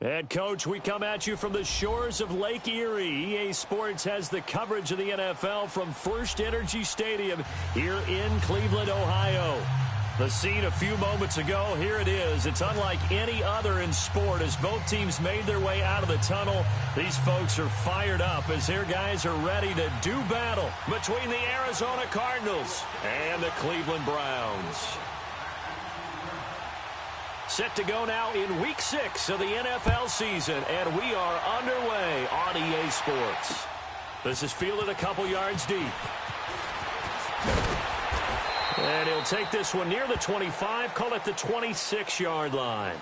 And, Coach, we come at you from the shores of Lake Erie. EA Sports has the coverage of the NFL from First Energy Stadium here in Cleveland, Ohio. The scene a few moments ago, here it is. It's unlike any other in sport as both teams made their way out of the tunnel. These folks are fired up as their guys are ready to do battle between the Arizona Cardinals and the Cleveland Browns. Set to go now in Week 6 of the NFL season, and we are underway on EA Sports. This is fielded a couple yards deep. And he'll take this one near the 25, call it the 26-yard line.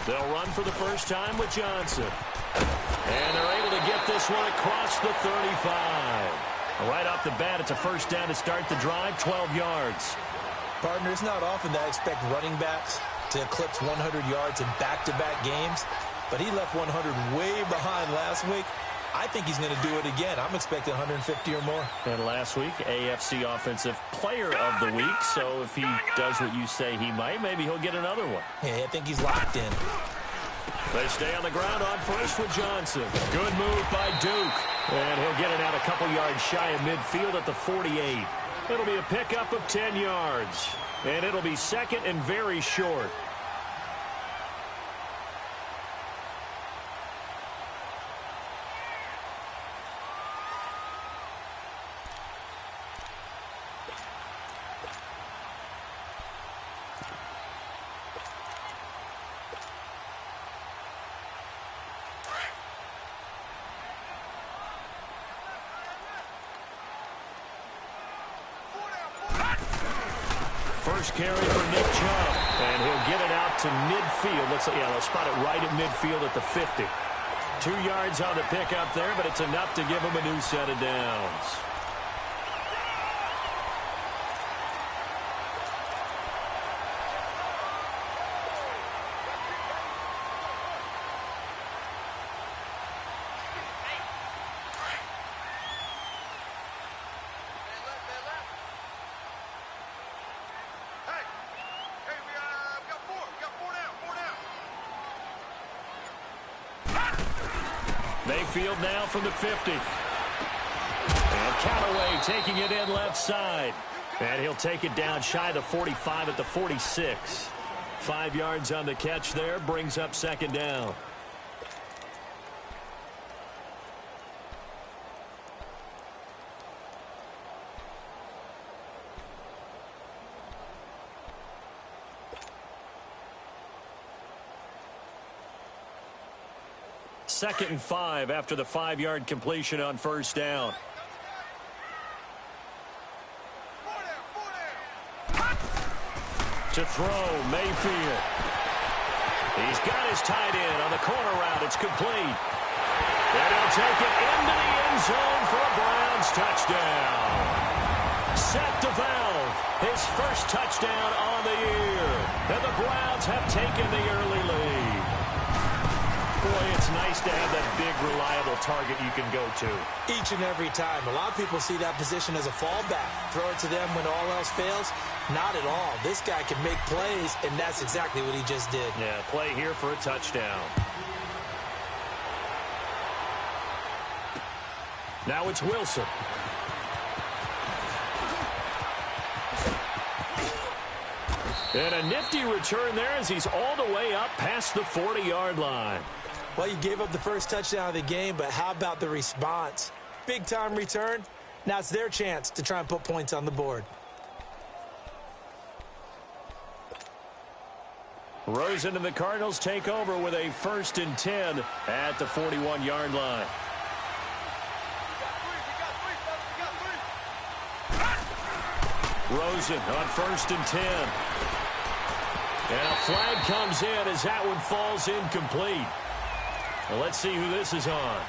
They'll run for the first time with Johnson. And they're able to get this one across the 35. Right off the bat, it's a first down to start the drive, 12 yards. Partner, it's not often that I expect running backs to eclipse 100 yards in back-to-back games, but he left 100 way behind last week. I think he's going to do it again. I'm expecting 150 or more. And last week, AFC Offensive Player of the Week. So if he does what you say he might, maybe he'll get another one. Yeah, I think he's locked in. They stay on the ground on first with Johnson. Good move by Duke. And he'll get it out a couple yards shy of midfield at the 48. It'll be a pickup of 10 yards. And it'll be second and very short. First carry for Nick Chubb, and he'll get it out to midfield. Looks like, yeah, they'll spot it right at midfield at the 50. 2 yards on the pickup there, but it's enough to give him a new set of downs. Mayfield now from the 50. And Callaway taking it in left side. And he'll take it down shy of the 45 at the 46. 5 yards on the catch there, brings up second down. Second and 5 after the 5-yard completion on first down. To throw, Mayfield. He's got his tight end on the corner route. It's complete. And he'll take it into the end zone for a Browns touchdown. Set to Valve, his first touchdown on the year. And the Browns have taken the early lead. Boy, it's nice to have that big, reliable target you can go to. Each and every time. A lot of people see that position as a fallback. Throw it to them when all else fails. Not at all. This guy can make plays, and that's exactly what he just did. Yeah, play here for a touchdown. Now it's Wilson. And a nifty return there as he's all the way up past the 40-yard line. Well, you gave up the first touchdown of the game, but how about the response? Big-time return. Now it's their chance to try and put points on the board. Rosen and the Cardinals take over with a 1st and 10 at the 41-yard line. Rosen on 1st and 10. And a flag comes in as that one falls incomplete. Well, let's see who this is on.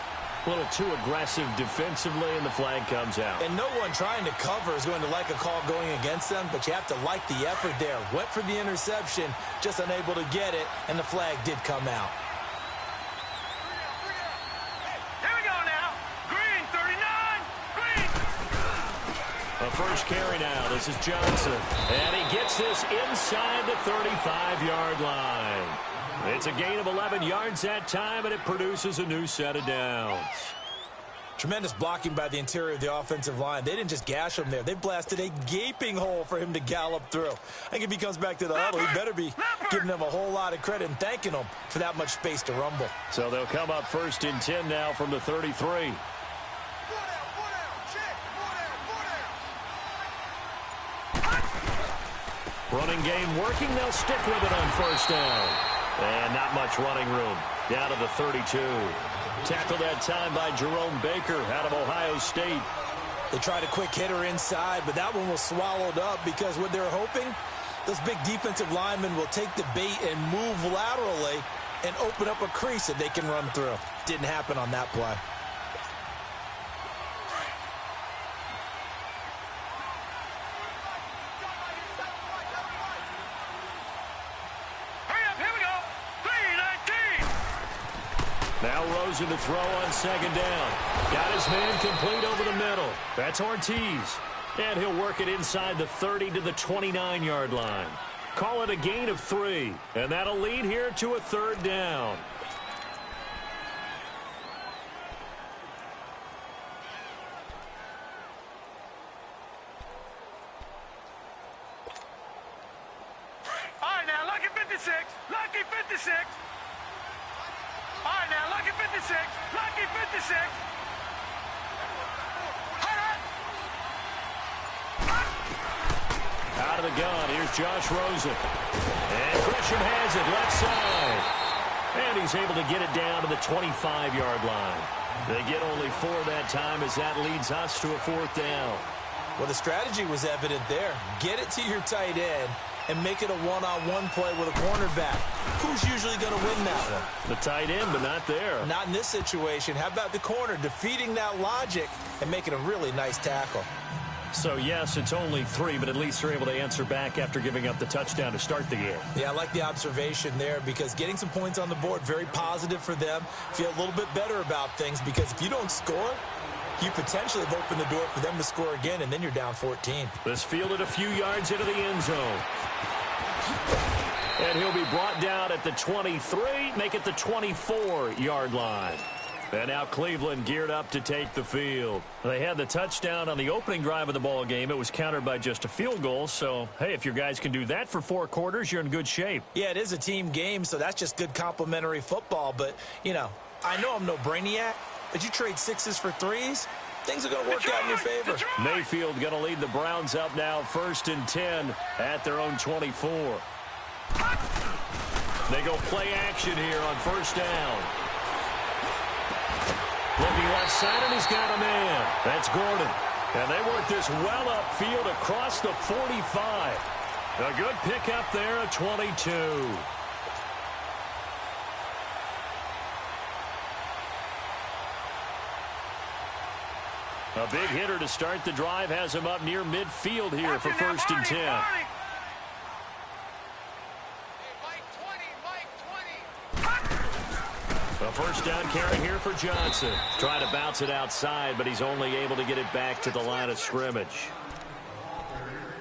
A little too aggressive defensively, and the flag comes out. And no one trying to cover is going to like a call going against them, but you have to like the effort there. Went for the interception, just unable to get it, and the flag did come out. Here we go now. Green, 39. Green. A first carry now. This is Johnson. And he gets this inside the 35-yard line. It's a gain of 11 yards that time, and it produces a new set of downs. Tremendous blocking by the interior of the offensive line. They didn't just gash him there. They blasted a gaping hole for him to gallop through. I think if he comes back to the huddle, he better be giving them a whole lot of credit and thanking them for that much space to rumble. So they'll come up first and 10 now from the 33. Running game working. They'll stick with it on first down. And not much running room. Down to the 32. Tackled that time by Jerome Baker out of Ohio State. They tried a quick hitter inside, but that one was swallowed up because what they're hoping, those big defensive linemen will take the bait and move laterally and open up a crease that they can run through. Didn't happen on that play. Now Rosen to throw on second down. Got his man complete over the middle. That's Ortiz. And he'll work it inside the 30 to the 29-yard line. Call it a gain of 3. And that'll lead here to a third down. All right, now, lucky 56. Lucky 56. All right, now, lucky 56. Lucky 56. Out of the gun, here's Josh Rosen. And Gresham has it left side. And he's able to get it down to the 25-yard line. They get only 4 that time as that leads us to a fourth down. Well, the strategy was evident there. Get it to your tight end and make it a one-on-one play with a cornerback. Who's usually going to win that one? The tight end, but not there. Not in this situation. How about the corner defeating that logic and making a really nice tackle? So, yes, it's only 3, but at least they're able to answer back after giving up the touchdown to start the game. Yeah, I like the observation there because getting some points on the board, very positive for them. Feel a little bit better about things because if you don't score, you potentially have opened the door for them to score again, and then you're down 14. This fielded a few yards into the end zone. And he'll be brought down at the 23, make it the 24-yard line. And now Cleveland geared up to take the field. They had the touchdown on the opening drive of the ball game. It was countered by just a field goal. So, hey, if your guys can do that for 4 quarters, you're in good shape. Yeah, it is a team game, so that's just good complimentary football. But, you know, I know I'm no brainiac, but you trade 6s for 3s, things are going to work out in your favor. Mayfield going to lead the Browns up now first and 10 at their own 24. They go play action here on first down. Looking left side, and he's got a man. That's Gordon. And they work this well upfield across the 45. A good pickup there at 22. A big hitter to start the drive has him up near midfield here for first and 10. A first down carry here for Johnson. Trying to bounce it outside, but he's only able to get it back to the line of scrimmage.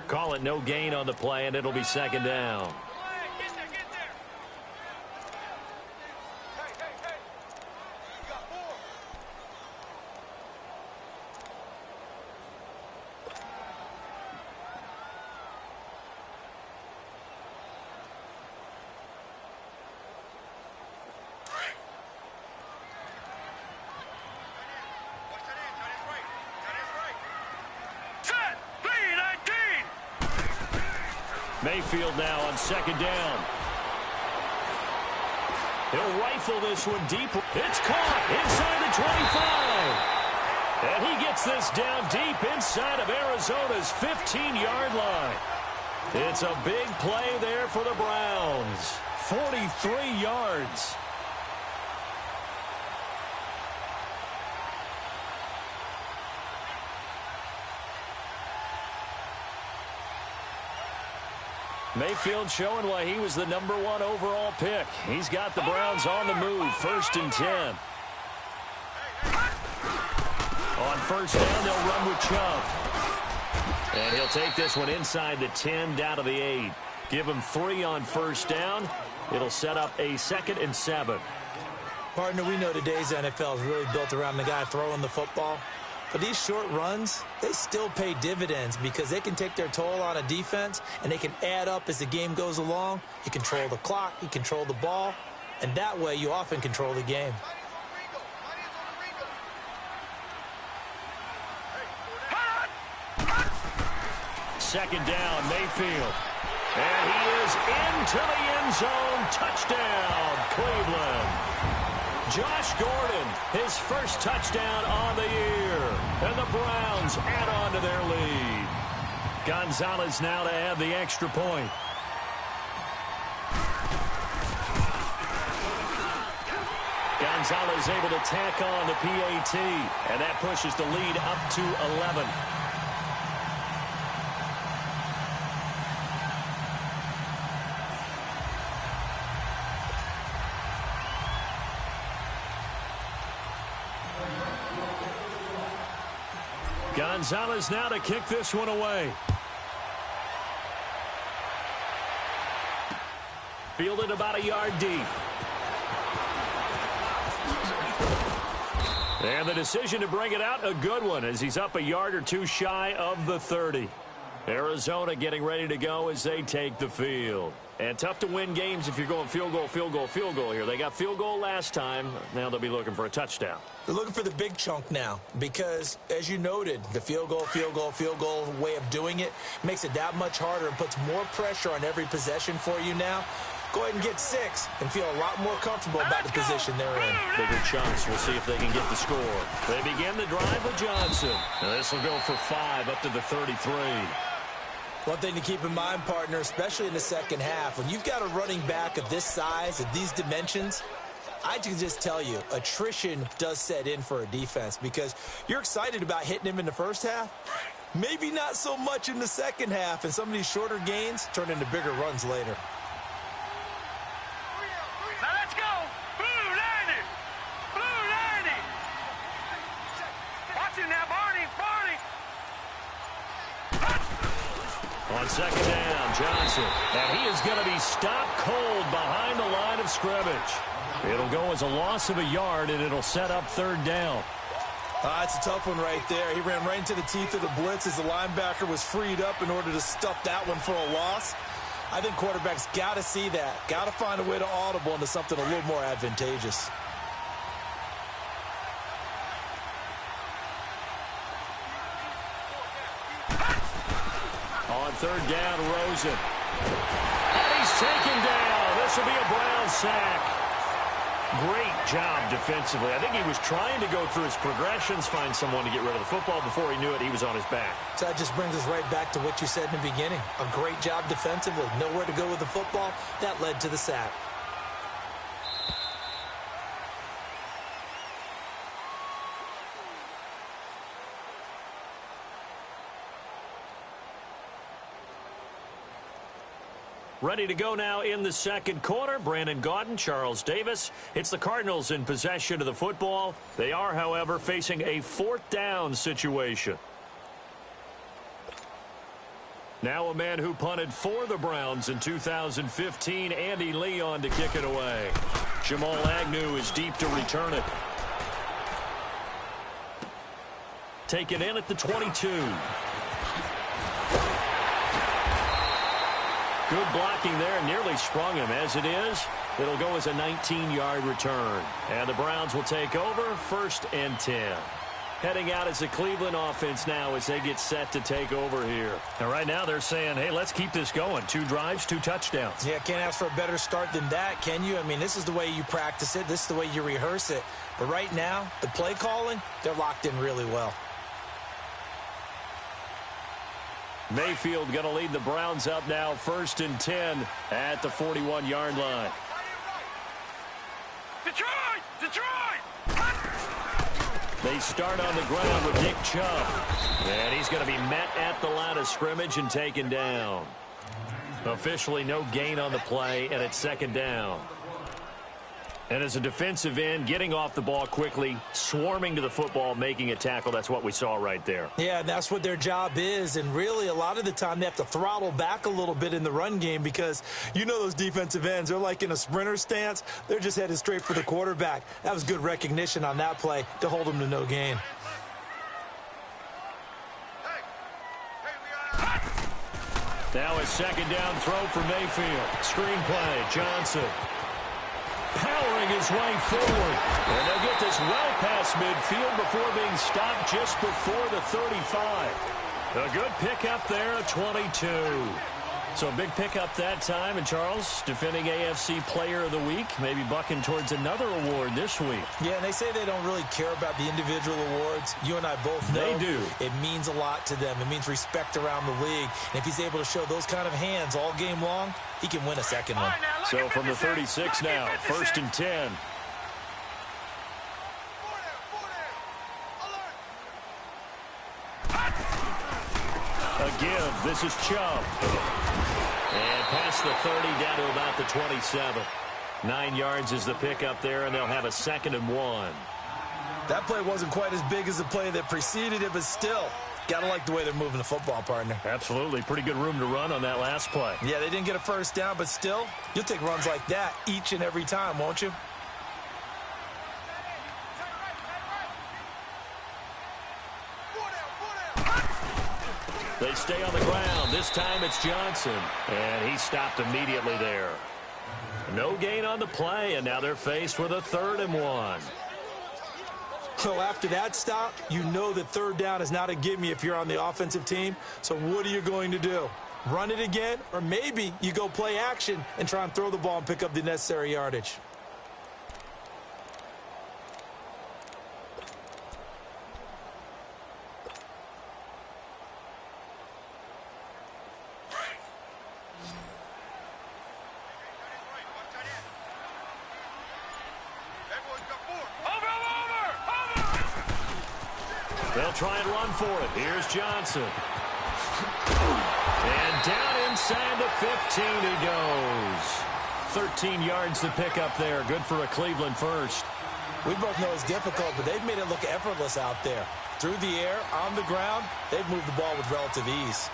Call it no gain on the play, and it'll be second down. Mayfield now on second down. He'll rifle this one deep. It's caught inside the 25. And he gets this down deep inside of Arizona's 15-yard line. It's a big play there for the Browns. 43 yards. Mayfield showing why he was the #1 overall pick. He's got the Browns on the move. 1st and 10. On 1st down, they'll run with Chubb. And he'll take this one inside the 10 down to the 8. Give him 3 on 1st down. It'll set up a 2nd and 7. Partner, we know today's NFL is really built around the guy throwing the football. But these short runs, they still pay dividends because they can take their toll on a defense and they can add up as the game goes along. You control the clock, you control the ball, and that way you often control the game. Second down, Mayfield. And he is into the end zone. Touchdown, Cleveland. Josh Gordon, his first touchdown on the year. And the Browns add on to their lead. Gonzalez now to add the extra point. Gonzalez able to tack on the PAT. And that pushes the lead up to 11. Gonzalez now to kick this one away. Fielded about a yard deep. And the decision to bring it out, a good one, as he's up a yard or two shy of the 30. Arizona getting ready to go as they take the field. And tough to win games if you're going field goal, field goal, field goal here. They got field goal last time. Now they'll be looking for a touchdown. They're looking for the big chunk now because, as you noted, the field goal, field goal, field goal way of doing it makes it that much harder and puts more pressure on every possession for you now. Go ahead and get 6 and feel a lot more comfortable about the position they're in. Bigger chunks. We'll see if they can get the score. They begin the drive with Johnson. Now this will go for 5 up to the 33. One thing to keep in mind, partner, especially in the second half, when you've got a running back of this size, of these dimensions, I can just tell you, attrition does set in for a defense because you're excited about hitting him in the first half. Maybe not so much in the second half, and some of these shorter gains turn into bigger runs later. Now let's go. Blue 90. Blue 90. Watch it now, Barney. Barney. On second down, Johnson. And he is going to be stopped cold behind the line of scrimmage. It'll go as a loss of a yard, and it'll set up 3rd down. It's a tough one right there. He ran right into the teeth of the blitz as the linebacker was freed up in order to stuff that one for a loss. I think quarterbacks got to see that. Got to find a way to audible into something a little more advantageous. On 3rd down, Rosen. And he's taken down. This will be a Brown sack. Great job defensively. I think he was trying to go through his progressions, find someone to get rid of the football. Before he knew it, he was on his back. So that just brings us right back to what you said in the beginning. A great job defensively. Nowhere to go with the football. That led to the sack. Ready to go now in the second quarter. Brandon Gaudin, Charles Davis. It's the Cardinals in possession of the football. They are, however, facing a 4th down situation. Now a man who punted for the Browns in 2015, Andy Leon, to kick it away. Jamal Agnew is deep to return it. Taken in at the 22. Good blocking there, nearly sprung him. As it is, it'll go as a 19-yard return. And the Browns will take over, 1st and 10. Heading out as the Cleveland offense now as they get set to take over here. And right now they're saying, hey, let's keep this going. 2 drives, 2 touchdowns. Yeah, can't ask for a better start than that, can you? I mean, this is the way you practice it. This is the way you rehearse it. But right now, the play calling, they're locked in really well. Mayfield going to lead the Browns up now, 1st and 10 at the 41-yard line. Detroit! Detroit! They start on the ground with Nick Chubb. And he's going to be met at the line of scrimmage and taken down. Officially no gain on the play, and it's 2nd down. And as a defensive end, getting off the ball quickly, swarming to the football, making a tackle, that's what we saw right there. Yeah, that's what their job is. And really, a lot of the time, they have to throttle back a little bit in the run game because you know those defensive ends, they're like in a sprinter stance. They're just headed straight for the quarterback. That was good recognition on that play to hold them to no gain. Now a 2nd down throw for Mayfield. Screenplay, Johnson. Powering his way forward. And they'll get this well past midfield before being stopped just before the 35. A good pickup there, a 22. So a big pickup that time. And Charles, defending AFC Player of the Week, maybe bucking towards another award this week. Yeah, and they say they don't really care about the individual awards. You and I both know they do. It means a lot to them. It means respect around the league. And if he's able to show those kind of hands all game long, he can win a second one. So from the 36 now, 1st and 10. A give. This is Chubb. And past the 30, down to about the 27. 9 yards is the pickup there, and they'll have a 2nd and 1. That play wasn't quite as big as the play that preceded it, but still, got to like the way they're moving the football, partner. Absolutely. Pretty good room to run on that last play. Yeah, they didn't get a 1st down, but still, you'll take runs like that each and every time, won't you? They stay on the ground. This time it's Johnson. And he stopped immediately there. No gain on the play, and now they're faced with a 3rd and 1. So after that stop, you know that 3rd down is not a gimme if you're on the offensive team. So what are you going to do? Run it again? Or maybe you go play action and try and throw the ball and pick up the necessary yardage. They'll try and run for it. Here's Johnson. And down inside the 15 he goes. 13 yards to pick up there. Good for a Cleveland first. We both know it's difficult, but they've made it look effortless out there. Through the air, on the ground, they've moved the ball with relative ease.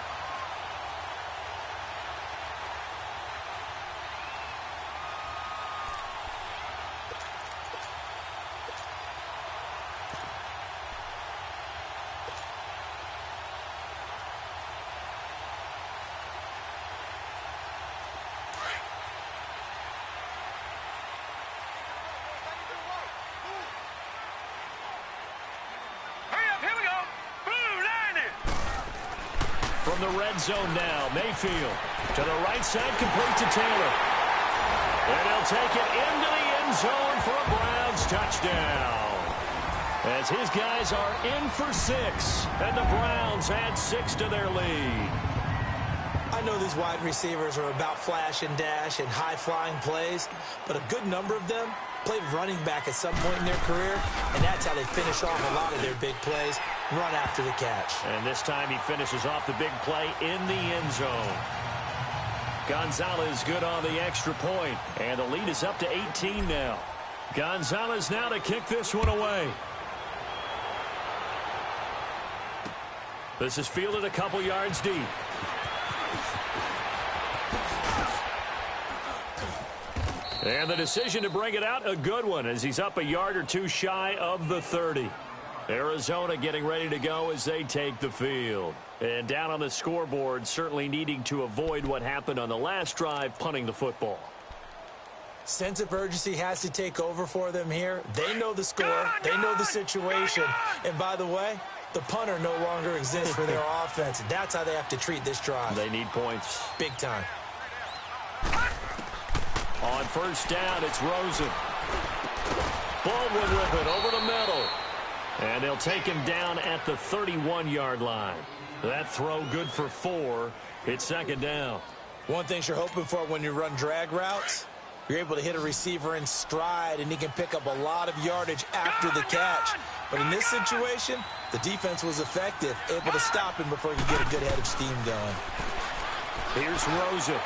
From the red zone now, Mayfield to the right side, complete to Taylor. And he'll take it into the end zone for a Browns touchdown. As his guys are in for 6, and the Browns add 6 to their lead. I know these wide receivers are about flash and dash and high-flying plays, but a good number of them played running back at some point in their career, and that's how they finish off a lot of their big plays, run after the catch. And this time he finishes off the big play in the end zone. Gonzalez good on the extra point, and the lead is up to 18 now. Gonzalez now to kick this one away. This is fielded a couple yards deep. And the decision to bring it out, a good one, as he's up a yard or two shy of the 30. Arizona getting ready to go as they take the field. And down on the scoreboard, certainly needing to avoid what happened on the last drive, punting the football. Sense of urgency has to take over for them here. They know the score. They know the situation. And by the way, the punter no longer exists for their offense. That's how they have to treat this drive. They need points. Big time. On first down, it's Rosen. Baldwin with it over the middle. And they'll take him down at the 31-yard line. That throw good for 4. It's second down. One thing you're hoping for when you run drag routes, you're able to hit a receiver in stride, and he can pick up a lot of yardage after the catch. But in this situation, the defense was effective, able to stop him before he could get a good head of steam going. Here's Rosen.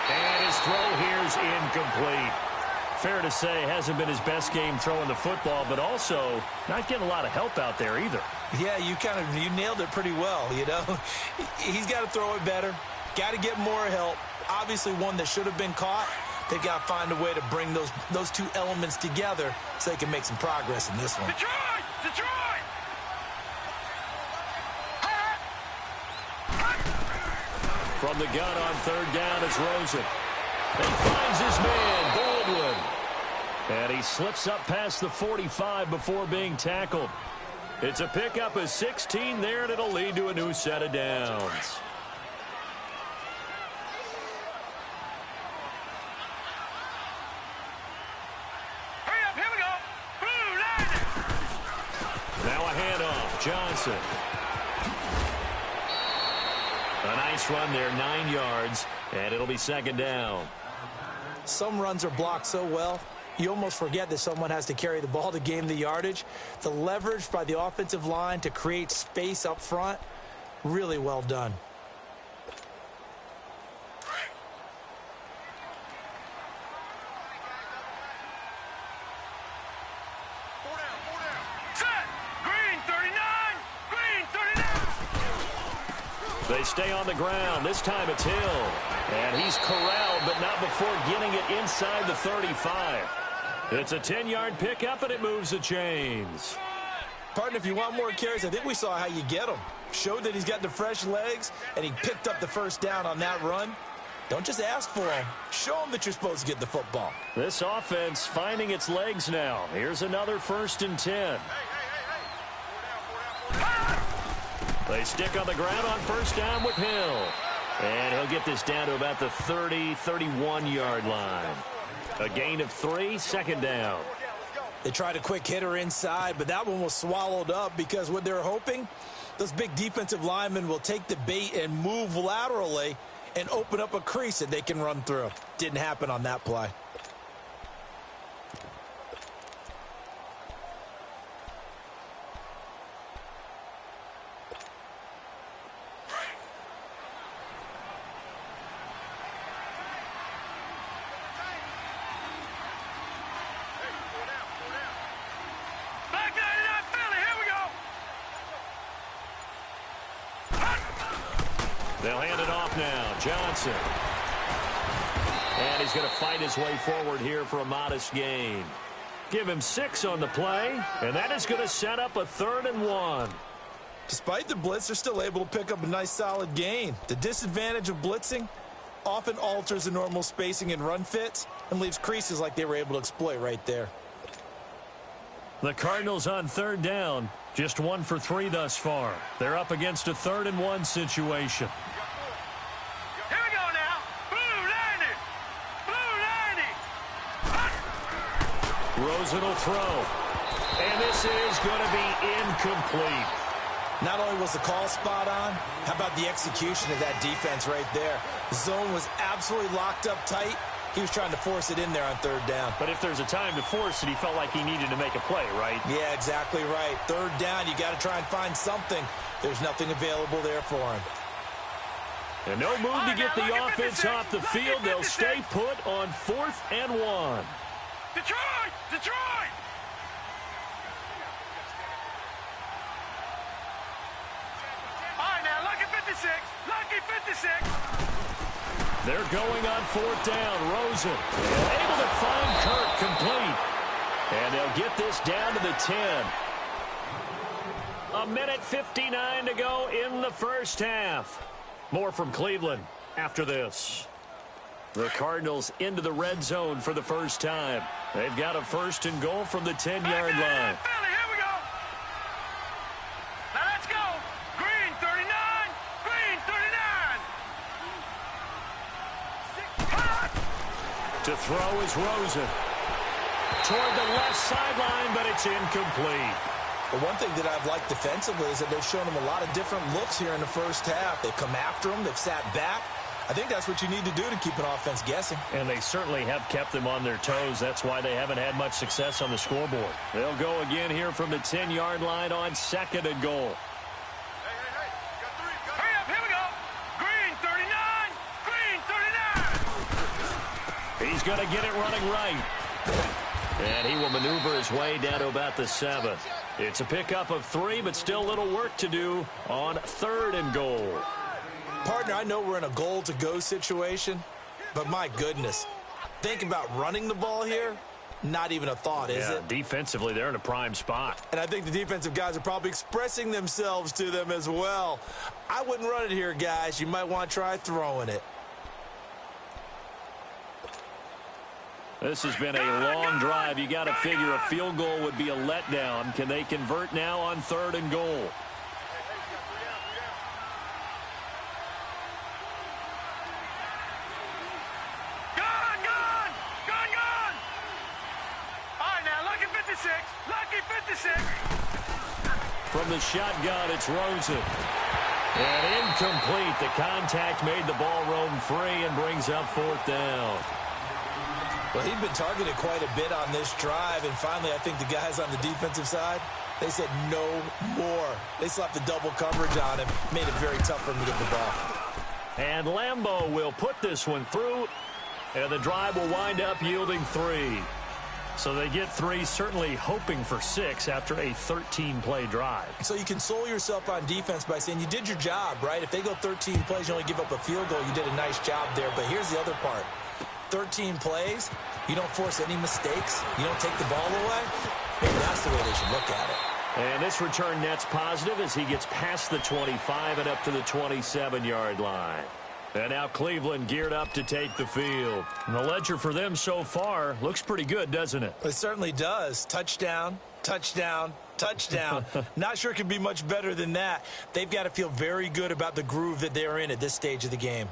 And his throw here's incomplete. Fair to say, hasn't been his best game throwing the football, but also not getting a lot of help out there either. Yeah, you nailed it pretty well, you know. He's got to throw it better, got to get more help. Obviously one that should have been caught. They've got to find a way to bring those two elements together so they can make some progress in this one. Detroit! Detroit! From the gun on third down, it's Rosen. He finds his man, Baldwin. And he slips up past the 45 before being tackled. It's a pickup of 16 there, and it'll lead to a new set of downs. Hurry up, here we go. Blue line. Now a handoff, Johnson. A nice run there, 9 yards, and it'll be second down. Some runs are blocked so well, you almost forget that someone has to carry the ball to gain the yardage. The leverage by the offensive line to create space up front, really well done. Set. Green 39. Green 39. They stay on the ground. This time it's Hill. And he's corralled, but not before getting it inside the 35. It's a 10-yard pickup, and it moves the chains. Partner, if you want more carries, I think we saw how you get them. Showed that he's got the fresh legs, and he picked up the first down on that run. Don't just ask for him. Show him that you're supposed to get the football. This offense finding its legs now. Here's another 1st and 10. They stick on the ground on first down with Hill. And he'll get this down to about the 30, 31-yard line. A gain of 3, second down. They tried a quick hitter inside, but that one was swallowed up because what they're hoping, those big defensive linemen will take the bait and move laterally and open up a crease that they can run through. Didn't happen on that play. Black 99 Philly, here we go. They'll hand it off now. Johnson. And he's going to fight his way forward here for a modest gain. Give him 6 on the play, and that is going to set up a 3rd and 1. Despite the blitz, they're still able to pick up a nice solid gain. The disadvantage of blitzing often alters the normal spacing and run fits and leaves creases like they were able to exploit right there. The Cardinals on third down, just 1 for 3 thus far. They're up against a 3rd and 1 situation. Here we go now. Blue 90. Blue 90. Rosen will throw. And this is going to be incomplete. Not only was the call spot on, how about the execution of that defense right there? The zone was absolutely locked up tight. He was trying to force it in there on third down. But if there's a time to force it, he felt like he needed to make a play, right? Yeah, exactly right. Third down, you got to try and find something. There's nothing available there for him. And no move to get the offense off the field. They'll stay put on 4th and 1. Detroit! Detroit! All right, now, lucky 56. Lucky 56. They're going on 4th down. Rosen able to find Kirk complete. And they'll get this down to the 10. A minute 59 to go in the first half. More from Cleveland after this. The Cardinals into the red zone for the first time. They've got a 1st and goal from the 10-yard line. Philly, here we go. Now let's go. Green 39. Green 39. To throw is Rosen. Toward the left sideline, but it's incomplete. But one thing that I've liked defensively is that they've shown them a lot of different looks here in the first half. They've come after them. They've sat back. I think that's what you need to do to keep an offense guessing. And they certainly have kept them on their toes. That's why they haven't had much success on the scoreboard. They'll go again here from the 10-yard line on 2nd and goal. Hurry up, here we go. Green 39, green 39. He's going to get it running right. And he will maneuver his way down to about the 7. It's a pickup of 3, but still little work to do on 3rd and goal. Partner, I know we're in a goal-to-go situation, but my goodness, think about running the ball here. Not even a thought, is it? Defensively, they're in a prime spot. And I think the defensive guys are probably expressing themselves to them as well. I wouldn't run it here, guys. You might want to try throwing it. This has been a long drive. You got to figure a field goal would be a letdown. Can they convert now on 3rd and goal? Lucky 56. From the shotgun, it's Rosen. And incomplete. The contact made the ball roam free and brings up 4th down. Well, he'd been targeted quite a bit on this drive, and finally I think the guys on the defensive side, they said no more. They slapped the double coverage on him, made it very tough for him to get the ball. And Lambeau will put this one through, and the drive will wind up yielding 3. So they get 3, certainly hoping for 6 after a 13-play drive. So you console yourself on defense by saying you did your job, right? If they go 13 plays, you only give up a field goal, you did a nice job there. But here's the other part. 13 plays, you don't force any mistakes, you don't take the ball away. Maybe that's the way they should look at it. And this return net's positive as he gets past the 25 and up to the 27-yard line. And now Cleveland geared up to take the field. And the ledger for them so far looks pretty good, doesn't it? It certainly does. Touchdown, touchdown, touchdown. Not sure it could be much better than that. They've got to feel very good about the groove that they're in at this stage of the game.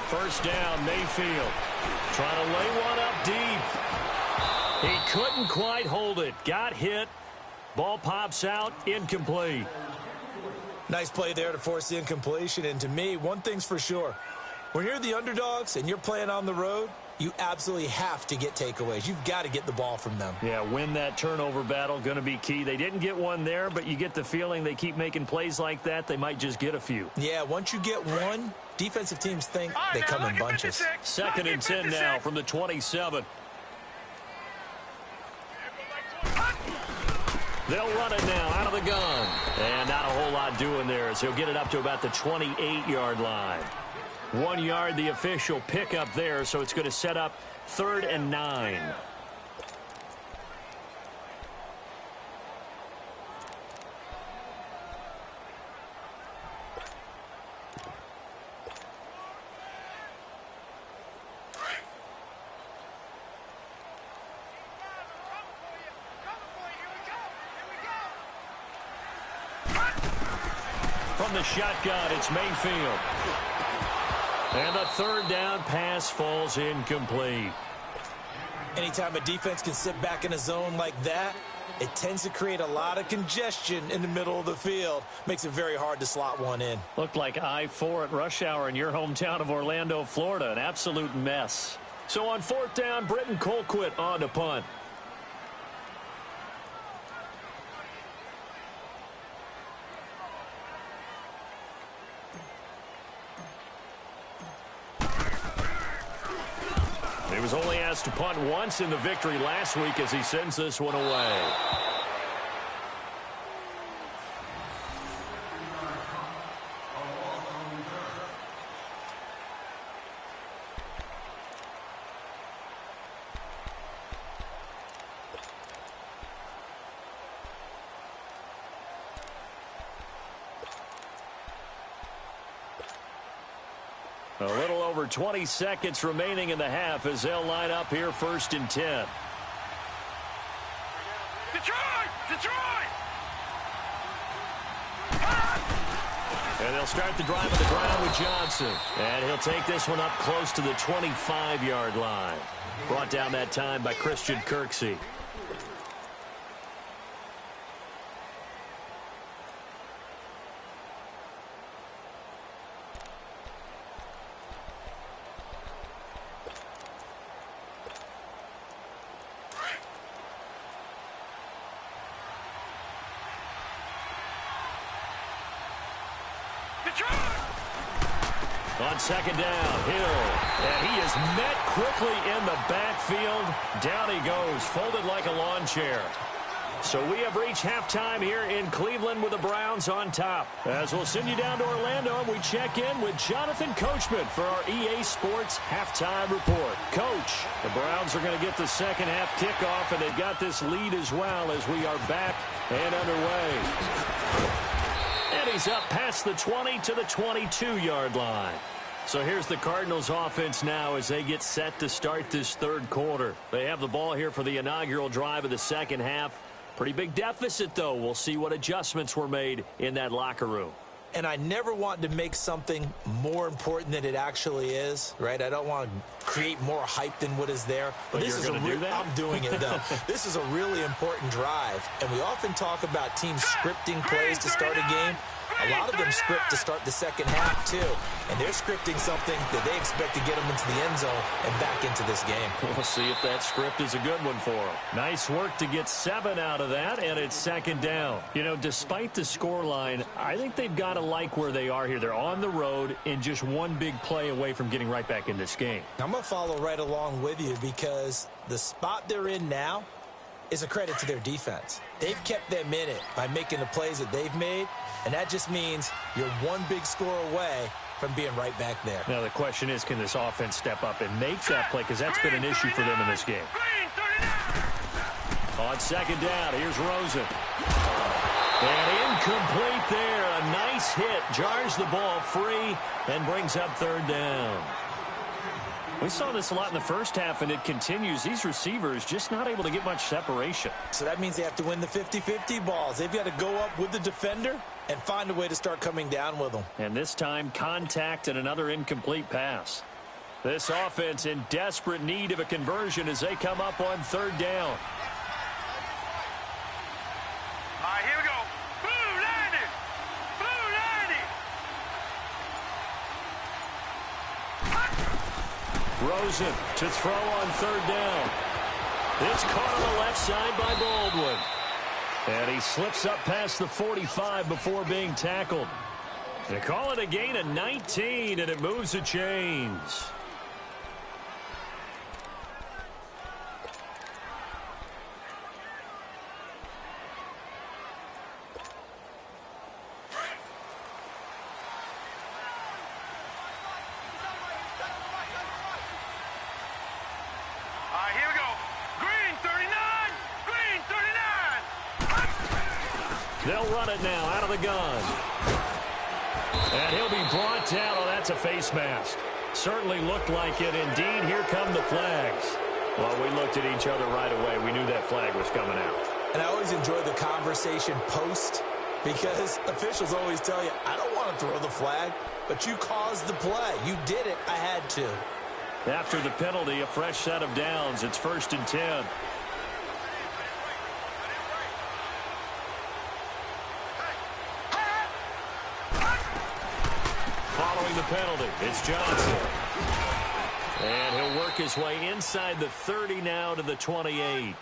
First down, Mayfield. Trying to lay one up deep. He couldn't quite hold it. Got hit. Ball pops out. Incomplete. Nice play there to force the incompletion. And to me, one thing's for sure. When you're the underdogs and you're playing on the road, you absolutely have to get takeaways. You've got to get the ball from them. Yeah, win that turnover battle, going to be key. They didn't get one there, but you get the feeling they keep making plays like that, they might just get a few. Yeah, once you get one, defensive teams think they come in bunches. 2nd and 10 now from the 27. They'll run it now out of the gun. And not a whole lot doing there as he'll get it up to about the 28-yard line. 1 yard, the official pickup there, so it's going to set up 3rd and 9. From the shotgun, it's Mayfield. And the 3rd down pass falls incomplete. Anytime a defense can sit back in a zone like that, it tends to create a lot of congestion in the middle of the field. Makes it very hard to slot one in. Looked like I-4 at rush hour in your hometown of Orlando, Florida. An absolute mess. So on 4th down, Britton Colquitt on to punt. He was only asked to punt once in the victory last week as he sends this one away. A little over 20 seconds remaining in the half as they'll line up here 1st and 10. Detroit! Detroit! And they'll start the drive on the ground with Johnson. And he'll take this one up close to the 25-yard line. Brought down that time by Christian Kirksey. On second down, Hill. And he is met quickly in the backfield. Down he goes, folded like a lawn chair. So we have reached halftime here in Cleveland with the Browns on top. As we'll send you down to Orlando, we check in with Jonathan Coachman for our EA Sports Halftime Report. Coach, the Browns are going to get the second half kickoff, and they've got this lead as well as we are back and underway. And he's up past the 20 to the 22-yard line. So here's the Cardinals offense now as they get set to start this third quarter. They have the ball here for the inaugural drive of the second half. Pretty big deficit, though. We'll see what adjustments were made in that locker room. And I never want to make something more important than it actually is, right? I don't want to create more hype than what is there. But this is do that? I'm doing it, though. This is a really important drive. And we often talk about teams scripting plays to start a game. A lot of them script to start the second half, too. And they're scripting something that they expect to get them into the end zone and back into this game. We'll see if that script is a good one for them. Nice work to get 7 out of that, and it's second down. You know, despite the scoreline, I think they've got to like where they are here. They're on the road and just one big play away from getting right back in this game. I'm going to follow right along with you because the spot they're in now is a credit to their defense. They've kept them in it by making the plays that they've made, and that just means you're one big score away from being right back there. Now the question is, can this offense step up and make that play? Because that's been an issue for them in this game. On second down, here's Rosen. And incomplete there. A nice hit. Jars the ball free and brings up third down. We saw this a lot in the first half, and it continues. These receivers just not able to get much separation. So that means they have to win the 50-50 balls. They've got to go up with the defender and find a way to start coming down with them. And this time, contact and another incomplete pass. This offense in desperate need of a conversion as they come up on third down. All right, here we go. Blue 90. Blue 90. Rosen to throw on third down. It's caught on the left side by Baldwin. And he slips up past the 45 before being tackled. They call it a gain of 19, and it moves the chains. They'll run it now out of the gun. And he'll be brought down. Oh, that's a face mask. Certainly looked like it. Indeed, here come the flags. Well, we looked at each other right away. We knew that flag was coming out. And I always enjoy the conversation post because officials always tell you, I don't want to throw the flag, but you caused the play. You did it. I had to. After the penalty, a fresh set of downs. It's 1st and 10. Following the penalty, it's Johnson. And he'll work his way inside the 30 now to the 28.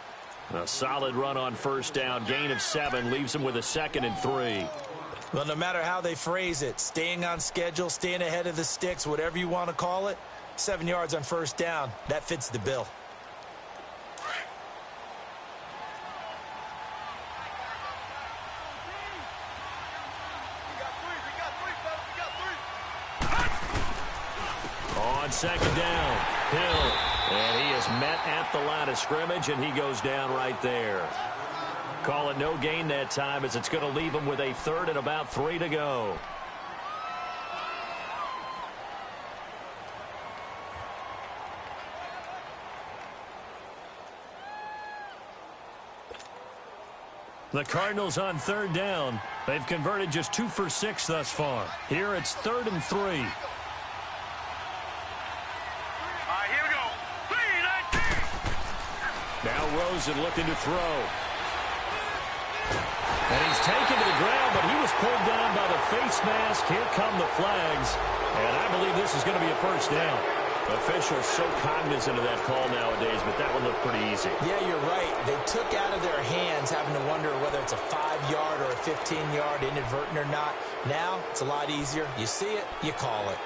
A solid run on first down. Gain of 7 leaves him with a 2nd and 3. Well, no matter how they phrase it, staying on schedule, staying ahead of the sticks, whatever you want to call it, 7 yards on first down, that fits the bill. On second down, Hill. And he is met at the line of scrimmage, and he goes down right there. Call it no gain that time as it's going to leave him with a 3rd and about 3 to go. The Cardinals on third down. They've converted just 2 for 6 thus far. Here it's 3rd and 3. All right, here we go. 3-19. Now Rosen looking to throw. And he's taken to the ground, but he was pulled down by the face mask. Here come the flags. And I believe this is going to be a first down. Officials so cognizant of that call nowadays, but that one looked pretty easy. Yeah, you're right. They took out of their hands having to wonder whether it's a 5-yard or a 15-yard inadvertent or not. Now, it's a lot easier. You see it, you call it.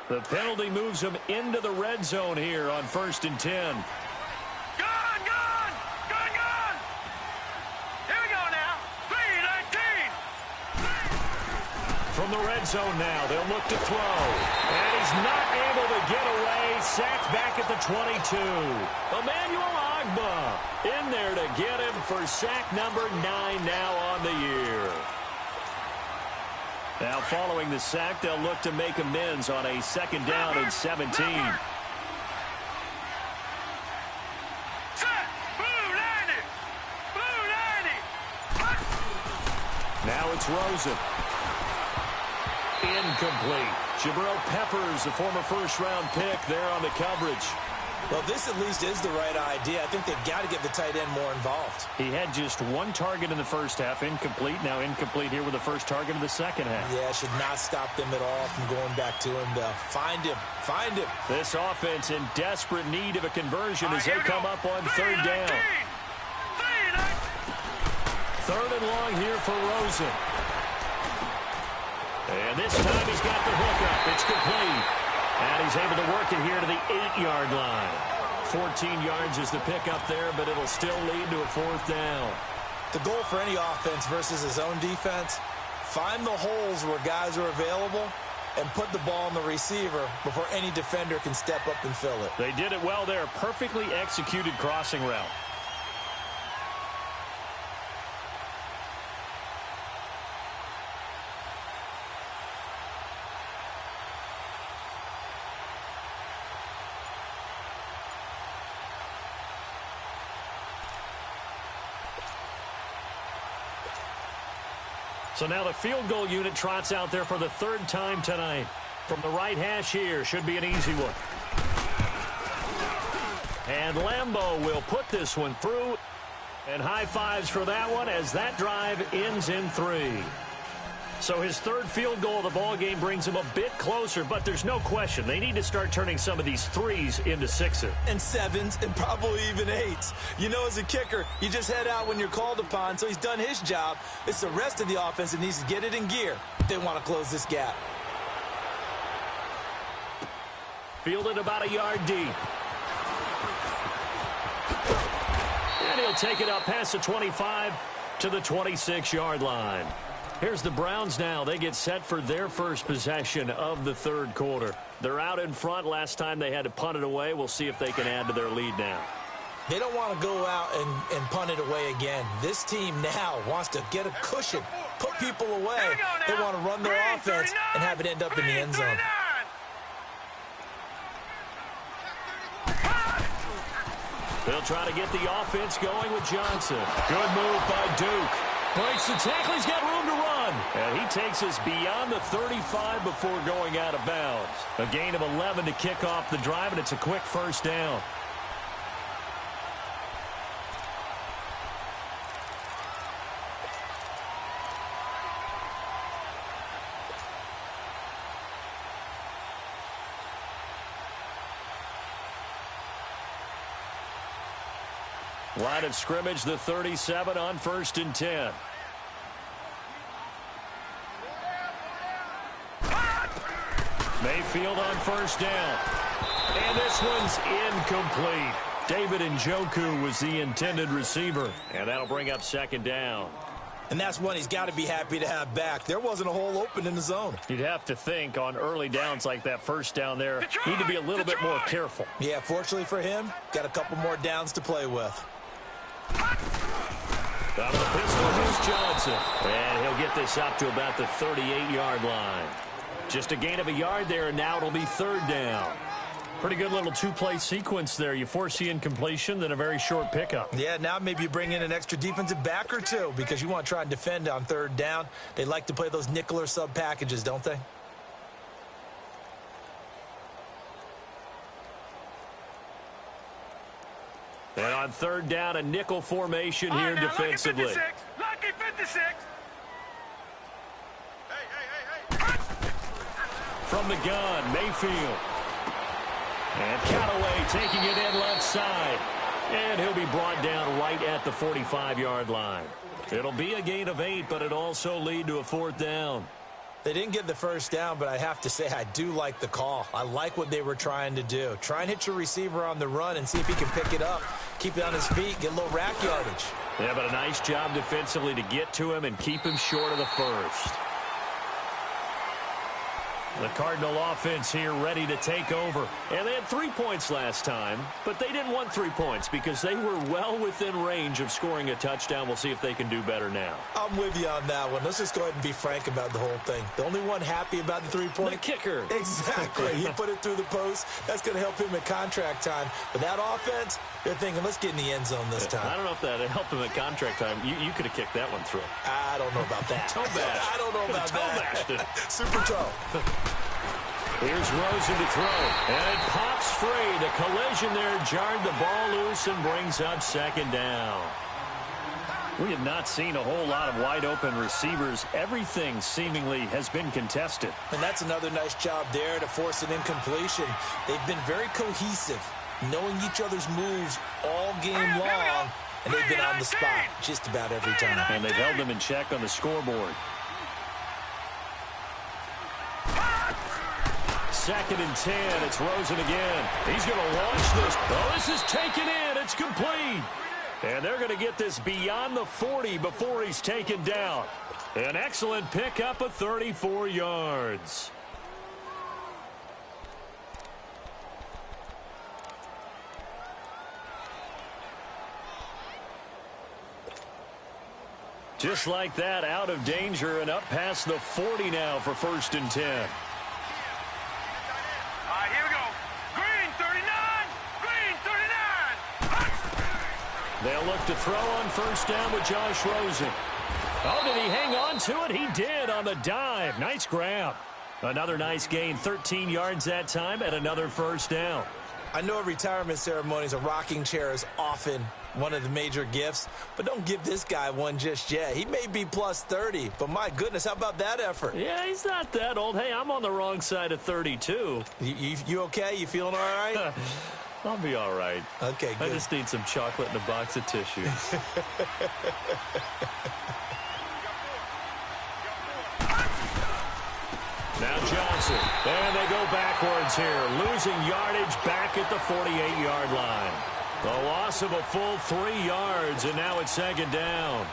The penalty moves them into the red zone here on 1st and 10. Gone! Here we go now. 3-19. From the red zone now, they'll look to throw. And he's not able to get away. Sacked back at the 22. Emmanuel Ogbah in there to get him for sack number 9 now on the year. Now following the sack, they'll look to make amends on a 2nd down and 17. Set. Blue 90. Blue 90. Now it's Rosen. Incomplete. Jabril Peppers, a former first-round pick, there on the coverage. Well, this at least is the right idea. I think they've got to get the tight end more involved. He had just 1 target in the first half, incomplete. Now incomplete here with the first target of the second half. Yeah, should not stop them at all from going back to him, though. Find him. This offense in desperate need of a conversion as they come up on 3rd down. 3rd and long here for Rosen. And this time he's got the hook up. It's complete. And he's able to work it here to the 8-yard line. 14 yards is the pickup there, but it'll still lead to a 4th down. The goal for any offense versus his own defense, find the holes where guys are available and put the ball on the receiver before any defender can step up and fill it. They did it well there. Perfectly executed crossing route. So now the field goal unit trots out there for the 3rd time tonight. From the right hash here, should be an easy one. And Lambeau will put this one through. And high fives for that one as that drive ends in 3. So his 3rd field goal of the ball game brings him a bit closer, but there's no question they need to start turning some of these 3s into 6s. And 7s and probably even 8s. You know, as a kicker, you just head out when you're called upon, so he's done his job. It's the rest of the offense that needs to get it in gear if they want to close this gap. Fielded about a yard deep. And he'll take it up past the 25 to the 26-yard line. Here's the Browns now. They get set for their first possession of the 3rd quarter. They're out in front. Last time they had to punt it away. We'll see if they can add to their lead now. They don't want to go out and punt it away again. This team now wants to get a cushion, put people away. They want to run their offense and have it end up in the end zone. They'll try to get the offense going with Johnson. Good move by Duke. Breaks the tackle. He's got room to run. And he takes us beyond the 35 before going out of bounds. A gain of 11 to kick off the drive, and it's a quick 1st down. Line of scrimmage, the 37 on 1st and 10. Mayfield on 1st down. And this one's incomplete. David Njoku was the intended receiver. And that'll bring up 2nd down. And that's one he's got to be happy to have back. There wasn't a hole open in the zone. You'd have to think on early downs like that 1st down there, need to be a little bit more careful. Yeah, fortunately for him, got a couple more downs to play with. Out of the pistol, here's Johnson. And he'll get this up to about the 38-yard line. Just a gain of a yard there, and now it'll be third down. Pretty good little two-play sequence there. You force the incompletion, then a very short pickup. Yeah, now maybe you bring in an extra defensive back or two because you want to try and defend on third down. They like to play those nickel or sub packages, don't they? And on third down, a nickel formation here defensively. Lucky 56. Lucky 56. From the gun, Mayfield. And Callaway taking it in left side. And he'll be brought down right at the 45-yard line. It'll be a gain of 8, but it'll also lead to a fourth down. They didn't get the first down, but I have to say I do like the call. I like what they were trying to do. Try and hit your receiver on the run and see if he can pick it up, keep it on his feet, get a little rack yardage. Yeah, but a nice job defensively to get to him and keep him short of the first. The Cardinal offense here ready to take over. And they had 3 points last time, but they didn't want 3 points because they were well within range of scoring a touchdown. We'll see if they can do better now. I'm with you on that one. Let's just go ahead and be frank about the whole thing. The only one happy about the 3-point? The kicker. Exactly. He put it through the post. That's going to help him at contract time. But that offense, they're thinking, let's get in the end zone this time. I don't know if that helped him at contract time. You could have kicked that one through. I don't know about that. Toe bash. I don't know about that. Super toe. Here's Rosen to throw. And it pops free. The collision there jarred the ball loose and brings up second down. We have not seen a whole lot of wide-open receivers. Everything seemingly has been contested. And that's another nice job there to force an incompletion. They've been very cohesive, knowing each other's moves all game long, and they've been on the spot just about every time. And they've held them in check on the scoreboard. Second and 10. It's Rosen again. He's going to launch this. Oh, this is taken in. It's complete. And they're going to get this beyond the 40 before he's taken down. An excellent pickup of 34 yards. Just like that, out of danger and up past the 40 now for first and 10. Here we go. Green 39. Green 39. They'll look to throw on first down with Josh Rosen. Oh, did he hang on to it? He did on the dive. Nice grab. Another nice gain, 13 yards that time, and another first down. I know at retirement ceremonies, a rocking chair is often one of the major gifts, but don't give this guy one just yet. He may be plus 30, but my goodness, how about that effort? Yeah, he's not that old. Hey, I'm on the wrong side of 32. You okay? You feeling all right? I'll be all right. Okay, good. I just need some chocolate and a box of tissues. Now Johnson, and they go backwards here, losing yardage back at the 48-yard line. A loss of a full 3 yards, and now it's second down.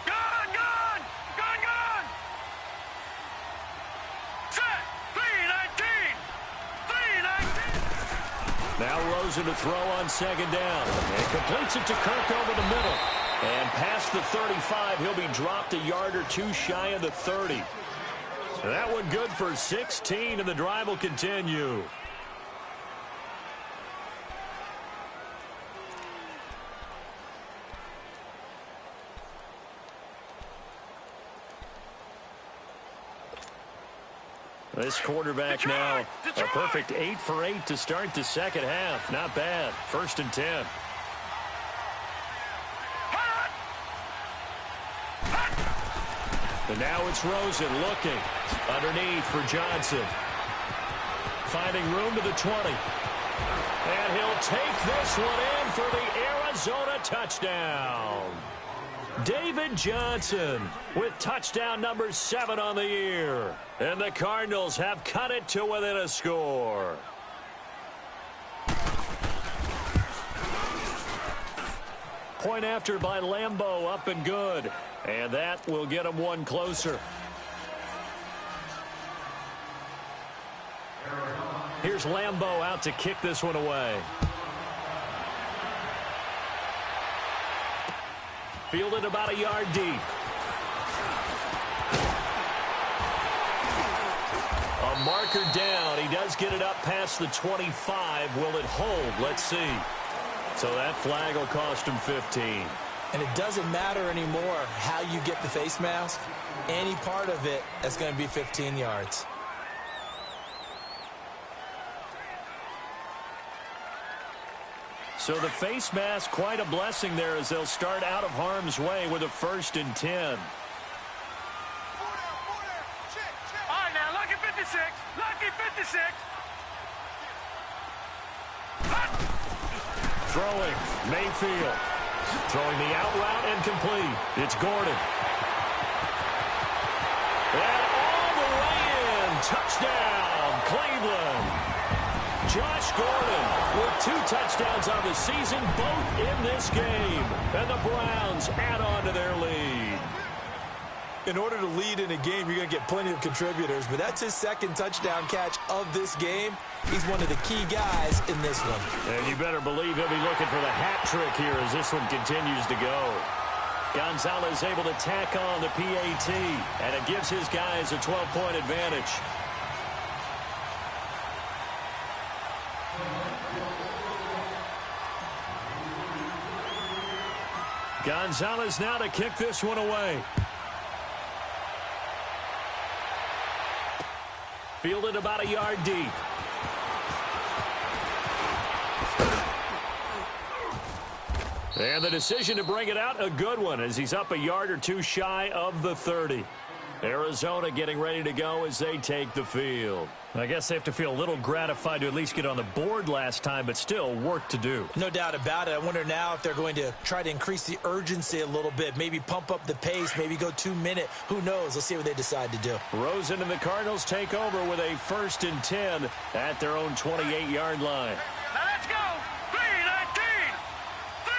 Gone. Set. 3-19. Now Rosen to throw on second down. And completes it to Kirk over the middle. And past the 35, he'll be dropped a yard or two shy of the 30. So that one good for 16, and the drive will continue. This quarterback now, a perfect 8 for 8 to start the second half. Not bad. First and 10. And now it's Rosen looking underneath for Johnson. Finding room to the 20. And he'll take this one in for the Arizona touchdown. David Johnson with touchdown number 7 on the year. And the Cardinals have cut it to within a score. Point after by Lambeau, up and good. And that will get them one closer. Here's Lambeau out to kick this one away. Fielded about a yard deep. A marker down. He does get it up past the 25. Will it hold? Let's see. So that flag will cost him 15. And it doesn't matter anymore how you get the face mask. Any part of it is going to be 15 yards. So the face mask, quite a blessing there as they'll start out of harm's way with a 1st and 10. All right, now, lucky 56. Lucky 56. Throwing, Mayfield. Throwing the out route and complete. It's Gordon. And all the way in. Touchdown, Cleveland. Josh Gordon with 2 touchdowns on the season, both in this game. And the Browns add on to their lead. In order to lead in a game, you're going to get plenty of contributors, but that's his 2nd touchdown catch of this game. He's one of the key guys in this one. And you better believe he'll be looking for the hat trick here as this one continues to go. Gonzalez able to tack on the PAT, and it gives his guys a 12-point advantage. Gonzalez now to kick this one away. Fielded about a yard deep. And the decision to bring it out, a good one, as he's up a yard or 2 shy of the 30. Arizona getting ready to go as they take the field. I guess they have to feel a little gratified to at least get on the board last time, but still work to do. No doubt about it. I wonder now if they're going to try to increase the urgency a little bit, maybe pump up the pace, maybe go 2-minute. Who knows? Let's see what they decide to do. Rosen and the Cardinals take over with a 1st and 10 at their own 28-yard line. Now let's go. 3-19. 3-19.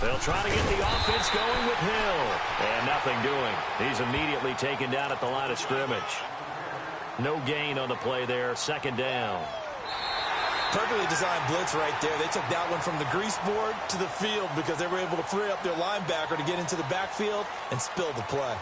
They'll try to get the offense going with Hill. And nothing doing. He's immediately taken down at the line of scrimmage. No gain on the play there. 2nd down. Perfectly designed blitz right there. They took that one from the grease board to the field because they were able to free up their linebacker to get into the backfield and spill the play.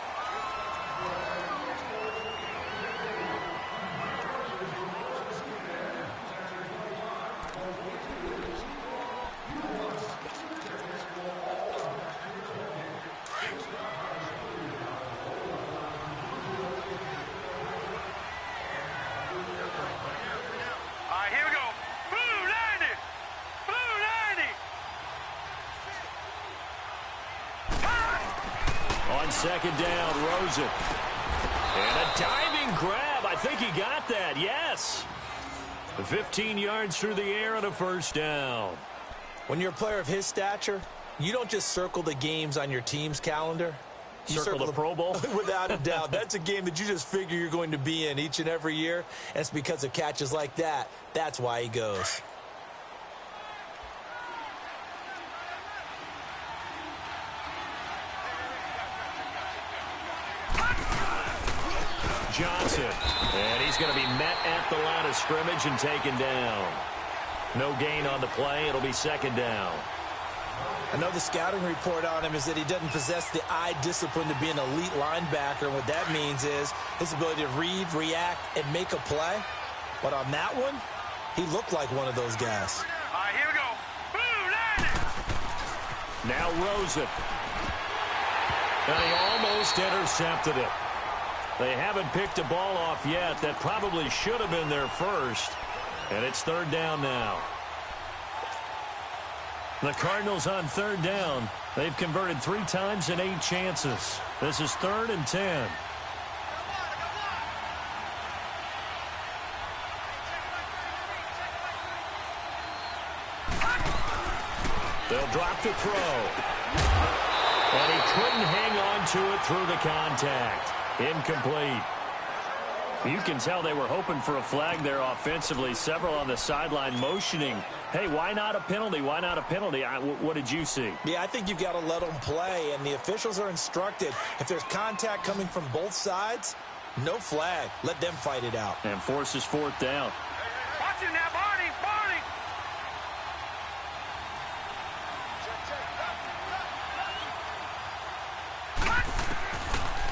On 2nd down, Rosen. And a diving grab. I think he got that. Yes. 15 yards through the air and a 1st down. When you're a player of his stature, you don't just circle the games on your team's calendar. You circle the Pro Bowl? Without a doubt. That's a game that you just figure you're going to be in each and every year. And it's because of catches like that. That's why he goes. Johnson. And he's going to be met at the line of scrimmage and taken down. No gain on the play. It'll be 2nd down. I know the scouting report on him is that he doesn't possess the eye discipline to be an elite linebacker. And what that means is his ability to read, react, and make a play. But on that one, he looked like one of those guys. All right, here we go. Now Rosen. And he almost intercepted it. They haven't picked a ball off yet. That probably should have been their first. And it's 3rd down now. The Cardinals on 3rd down. They've converted 3 times in 8 chances. This is 3rd and 10. They'll drop the throw. And he couldn't hang on to it through the contact. Incomplete. You can tell they were hoping for a flag there offensively. Several on the sideline motioning. Hey, why not a penalty? Why not a penalty? What did you see? Yeah, I think you've got to let them play, and the officials are instructed. If there's contact coming from both sides, No flag. Let them fight it out. And forces fourth down. Watch him now, Barney. Barney.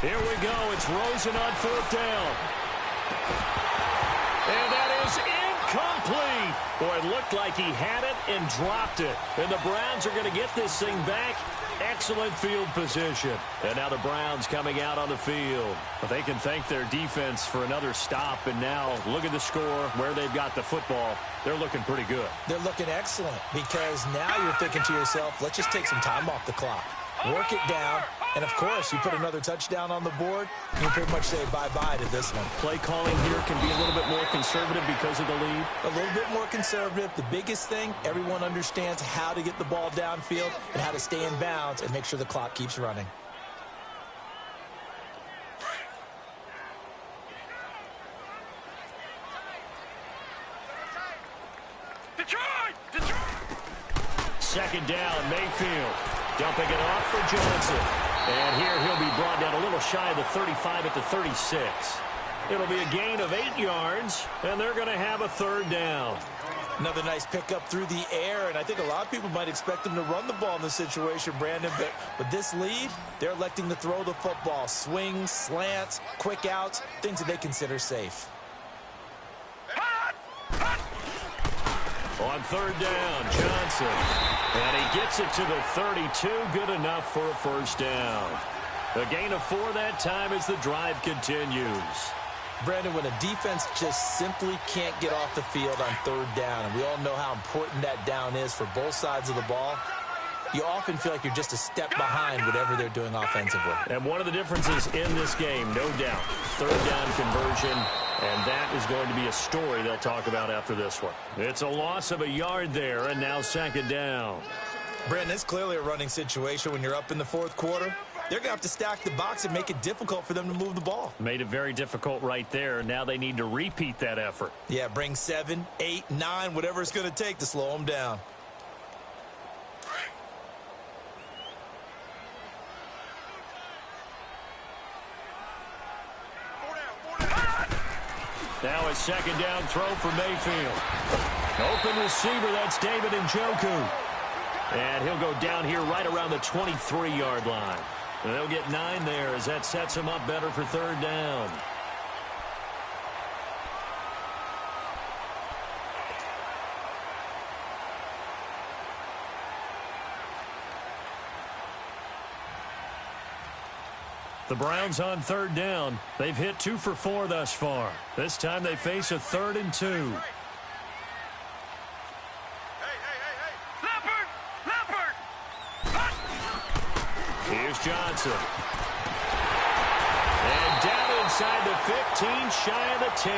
Here we go. It's Rosen on fourth down. And that is incomplete. Boy, it looked like he had it and dropped it. And the Browns are going to get this thing back. Excellent field position. And now the Browns coming out on the field. But they can thank their defense for another stop. And now look at the score, where they've got the football. They're looking pretty good. They're looking excellent because now you're thinking to yourself, let's just take some time off the clock. Work it down, and of course, you put another touchdown on the board, you pretty much say bye-bye to this one. Play calling here can be a little bit more conservative because of the lead. A little bit more conservative. The biggest thing, everyone understands how to get the ball downfield and how to stay in bounds and make sure the clock keeps running. Detroit! Detroit! Second down, Mayfield. Dumping it off for Johnson. And here he'll be brought down a little shy of the 35 at the 36. It'll be a gain of 8 yards, and they're going to have a third down. Another nice pickup through the air, and I think a lot of people might expect them to run the ball in this situation, Brandon, but with this lead, they're electing to throw the football. Swings, slants, quick outs, things that they consider safe. On third down, Johnson. And he gets it to the 32. Good enough for a first down. A gain of 4 that time as the drive continues. Brandon, when a defense just simply can't get off the field on third down, and we all know how important that down is for both sides of the ball, you often feel like you're just a step behind whatever they're doing offensively. And one of the differences in this game, no doubt, third down conversion, and that is going to be a story they'll talk about after this one. It's a loss of a yard there, and now second down. Brandon, it's clearly a running situation when you're up in the fourth quarter. They're going to have to stack the box and make it difficult for them to move the ball. Made it very difficult right there. Now they need to repeat that effort. Yeah, bring 7, 8, 9, whatever it's going to take to slow them down. Now a second down throw for Mayfield. Open receiver, that's David Njoku. And he'll go down here right around the 23-yard line. And they'll get 9 there as that sets him up better for third down. The Browns on third down. They've hit 2 for 4 thus far. This time they face a 3rd and 2. Leopard! Leopard! Here's Johnson. And down inside the 15, shy of the 10.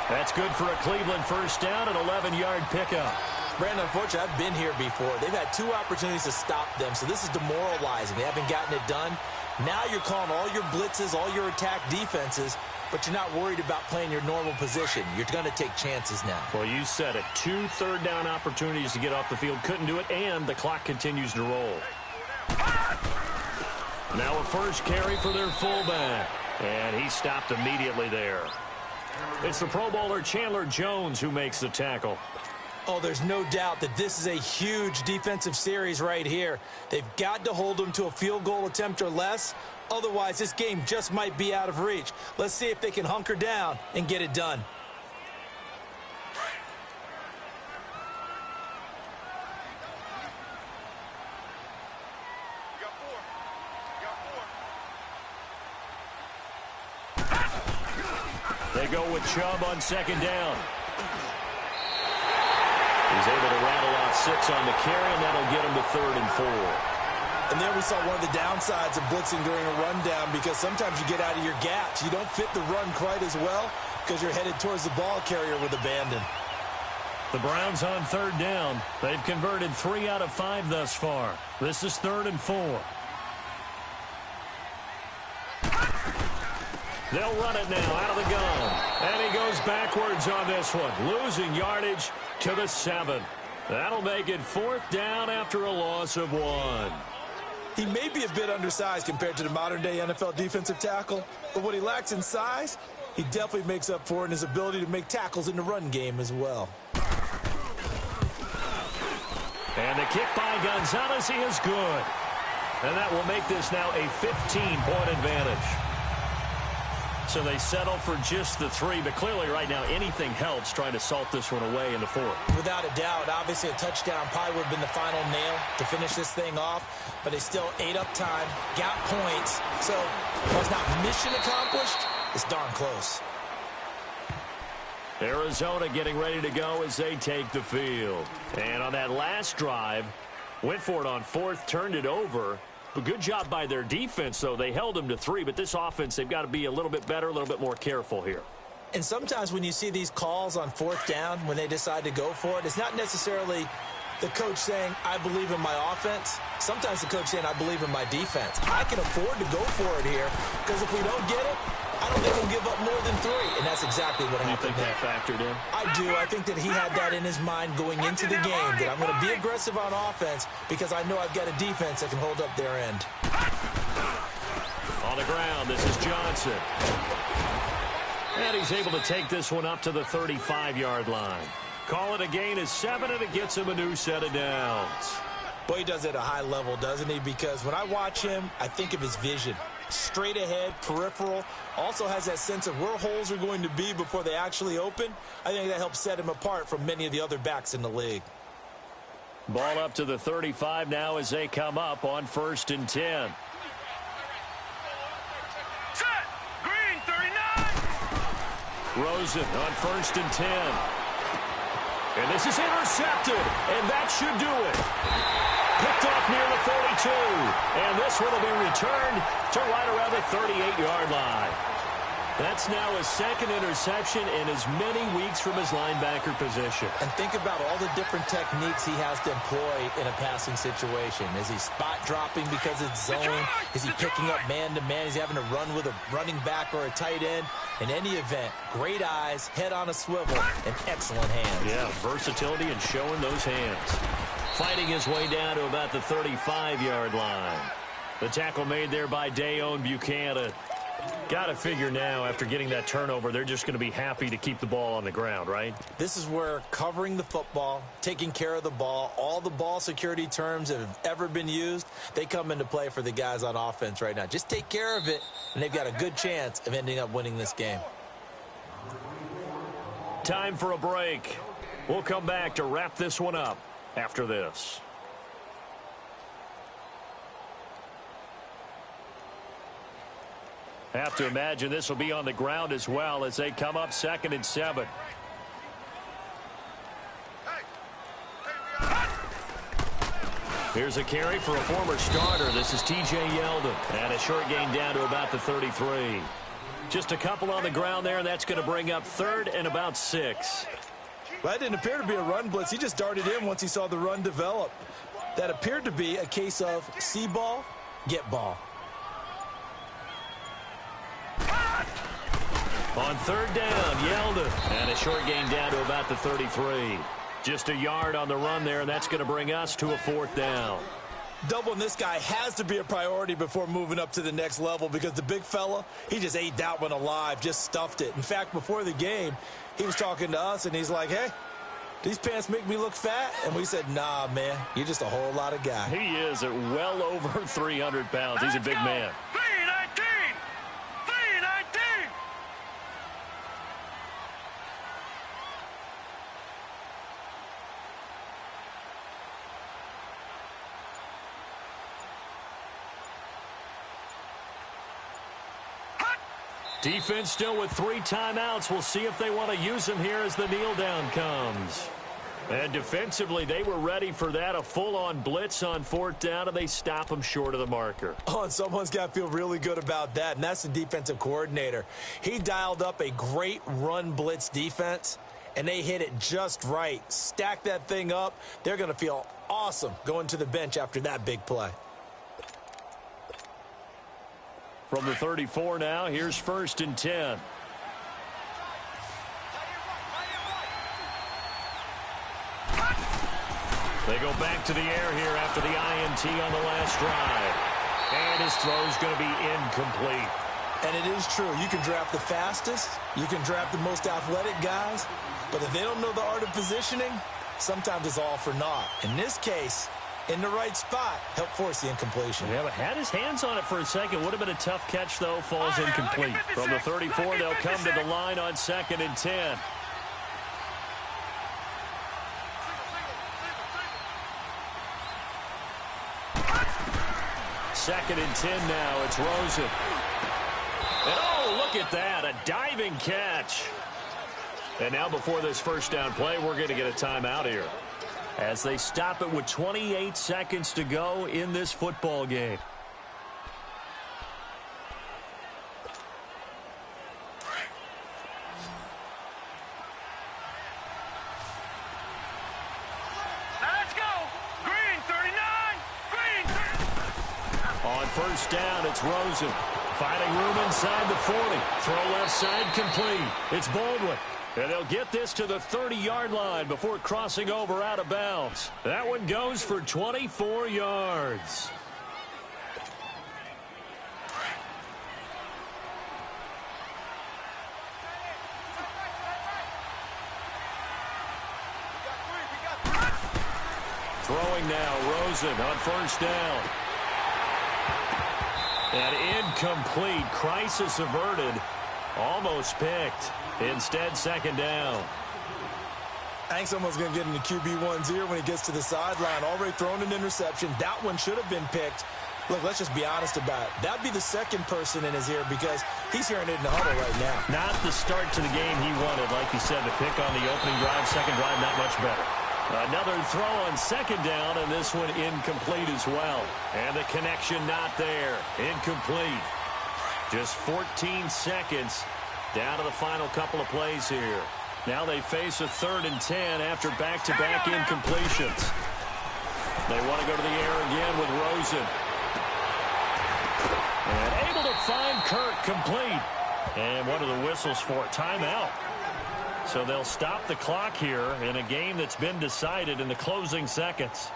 That's good for a Cleveland first down, an 11-yard pickup. Brandon, unfortunately, I've been here before. They've had 2 opportunities to stop them, so this is demoralizing. They haven't gotten it done. Now you're calling all your blitzes, all your attack defenses, but you're not worried about playing your normal position. You're going to take chances now. Well, you said it. 2 third down opportunities to get off the field. Couldn't do it, and the clock continues to roll. Now a first carry for their fullback, and he stopped immediately there. It's the Pro Bowler Chandler Jones who makes the tackle. Oh, there's no doubt that this is a huge defensive series right here. They've got to hold them to a field goal attempt or less. Otherwise, this game just might be out of reach. Let's see if they can hunker down and get it done. They go with Chubb on second down. He's able to rattle off 6 on the carry, and that'll get him to 3rd and 4. And there we saw one of the downsides of blitzing during a rundown, because sometimes you get out of your gaps. You don't fit the run quite as well because you're headed towards the ball carrier with abandon. The Browns on third down. They've converted 3 out of 5 thus far. This is 3rd and 4. They'll run it now out of the gun. And he goes backwards on this one, losing yardage to the 7. That'll make it 4th down after a loss of 1. He may be a bit undersized compared to the modern-day NFL defensive tackle, but what he lacks in size, he definitely makes up for it in his ability to make tackles in the run game as well. And the kick by Gonzalez, he is good. And that will make this now a 15-point advantage. So they settle for just the 3, but clearly right now anything helps trying to salt this one away in the 4th. Without a doubt, obviously a touchdown probably would have been the final nail to finish this thing off, but they still ate up time, got points, so while it's not mission accomplished, it's darn close. Arizona getting ready to go as they take the field. And on that last drive, went for it on 4th, turned it over. But good job by their defense, though. They held them to 3, but this offense, they've got to be a little bit better, a little bit more careful here. And sometimes when you see these calls on 4th down, when they decide to go for it, it's not necessarily the coach saying, I believe in my offense. Sometimes the coach saying, I believe in my defense. I can afford to go for it here, because if we don't get it, I don't think we'll give up more than 3. And that's exactly what happened. You think that factored in? I do. I think that he had that in his mind going into the game, that I'm going to be aggressive on offense because I know I've got a defense that can hold up their end. On the ground, this is Johnson. And he's able to take this one up to the 35-yard line. Call it a gain of 7, and it gets him a new set of downs. Boy, he does it at a high level, doesn't he? Because when I watch him, I think of his vision. Straight ahead, peripheral, also has that sense of where holes are going to be before they actually open. I think that helps set him apart from many of the other backs in the league. Ball up to the 35 now as they come up on 1st and 10. Set. Green, 39. Rosen on 1st and 10. And this is intercepted, and that should do it. Picked off near the 42, and this one will be returned to right around the 38-yard line. That's now his 2nd interception in as many weeks from his linebacker position. And think about all the different techniques he has to employ in a passing situation. Is he spot dropping because it's zone? Is he picking up man-to-man? Is he having to run with a running back or a tight end? In any event, great eyes, head on a swivel, and excellent hands. Yeah, versatility and showing those hands. Fighting his way down to about the 35-yard line. The tackle made there by Dayon Buchanan. Got to figure now, after getting that turnover, they're just going to be happy to keep the ball on the ground, right? This is where covering the football, taking care of the ball, all the ball security terms that have ever been used, they come into play for the guys on offense right now. Just take care of it, and they've got a good chance of ending up winning this game. Time for a break. We'll come back to wrap this one up after this. Have to imagine this will be on the ground as well as they come up 2nd and 7. Here's a carry for a former starter. This is T.J. Yeldon. And a short gain down to about the 33. Just a couple on the ground there, and that's going to bring up 3rd and about 6. Well, that didn't appear to be a run blitz. He just darted in once he saw the run develop. That appeared to be a case of see ball, get ball. On 3rd down, Yeldon. And a short gain down to about the 33. Just a yard on the run there, and that's going to bring us to a 4th down. Doubling this guy has to be a priority before moving up to the next level because the big fella, he just ate that one alive, just stuffed it. In fact, before the game, he was talking to us, and he's like, hey, these pants make me look fat? And we said, nah, man, you're just a whole lot of guy. He is at well over 300 pounds. He's a big man. 319. 319. Defense still with 3 timeouts. We'll see if they want to use them here as the kneel down comes. And defensively, they were ready for that. A full-on blitz on 4th down, and they stop them short of the marker. Oh, and someone's got to feel really good about that, and that's the defensive coordinator. He dialed up a great run blitz defense, and they hit it just right. Stack that thing up. They're going to feel awesome going to the bench after that big play. From the 34 now, here's 1st and 10. They go back to the air here after the INT on the last drive. And his throw's going to be incomplete. And it is true. You can draft the fastest. You can draft the most athletic guys. But if they don't know the art of positioning, sometimes it's all for naught. In this case, in the right spot, help force the incompletion. Yeah, but had his hands on it for a second. Would have been a tough catch, though. Falls incomplete. From the 34, they'll come to the line on 2nd and 10. Second and 10 now. It's Rosen. And oh, look at that. A diving catch. And now before this first down play, we're going to get a timeout here, as they stop it with 28 seconds to go in this football game. Let's go. Green 39. Green 30. On first down, it's Rosen. Finding room inside the 40. Throw left side complete. It's Baldwin. And they'll get this to the 30-yard line before crossing over out of bounds. That one goes for 24 yards. Throwing now, Rosen on first down. And incomplete. Crisis averted. Almost picked. Instead, second down. Hank's almost going to get into QB1's ear when he gets to the sideline. Already thrown an interception. That one should have been picked. Look, let's just be honest about it. That'd be the second person in his ear because he's hearing it in the huddle right now. Not the start to the game he wanted. Like you said, the pick on the opening drive, second drive, not much better. Another throw on second down, and this one incomplete as well. And the connection not there. Incomplete. Just 14 seconds down to the final couple of plays here. Now they face a 3rd and 10 after back-to-back incompletions. They want to go to the air again with Rosen. And able to find Kirk complete. And what are the whistles for? Timeout. So they'll stop the clock here in a game that's been decided in the closing seconds.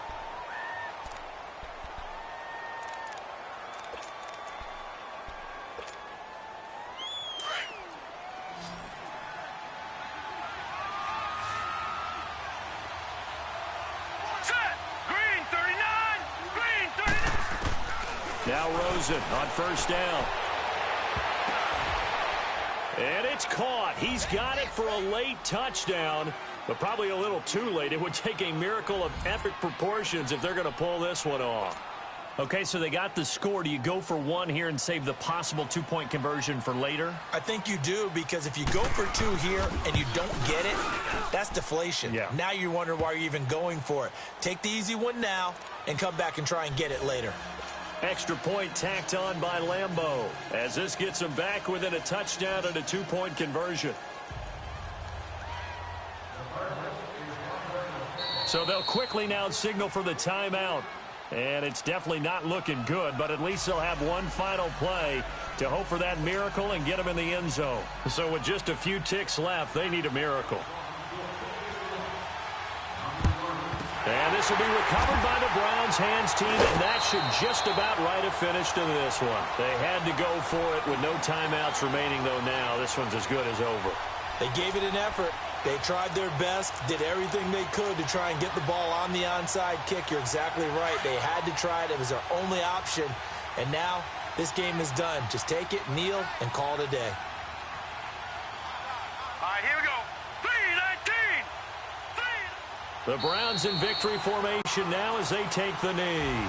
Now Rosen on first down. And it's caught. He's got it for a late touchdown, but probably a little too late. It would take a miracle of epic proportions if they're going to pull this one off. Okay, so they got the score. Do you go for one here and save the possible two-point conversion for later? I think you do, because if you go for two here and you don't get it, that's deflation. Yeah. Now you wonder why you're even going for it. Take the easy one now and come back and try and get it later. Extra point tacked on by Lambeau, as this gets them back within a touchdown and a two-point conversion. So they'll quickly now signal for the timeout. And it's definitely not looking good, but at least they'll have one final play to hope for that miracle and get them in the end zone. So with just a few ticks left, they need a miracle. And this will be recovered by the Browns hands team, and that should just about write a finish to this one. They had to go for it with no timeouts remaining, though now this one's as good as over. They gave it an effort. They tried their best, did everything they could to try and get the ball on the onside kick. You're exactly right. They had to try it. It was their only option. And now this game is done. Just take it, kneel, and call it a day. All right, here we go. 3-19. The Browns in victory formation now as they take the knee.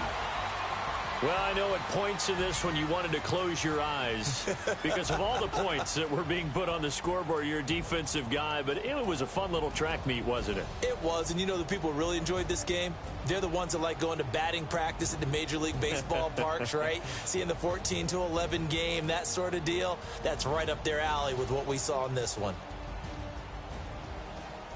Well, I know at points in this one you wanted to close your eyes because of all the points that were being put on the scoreboard. You're a defensive guy, but it was a fun little track meet, wasn't it? It was, and you know the people who really enjoyed this game? They're the ones that like going to batting practice at the Major League Baseball parks, right? Seeing the 14-11 game, that sort of deal. That's right up their alley with what we saw in this one.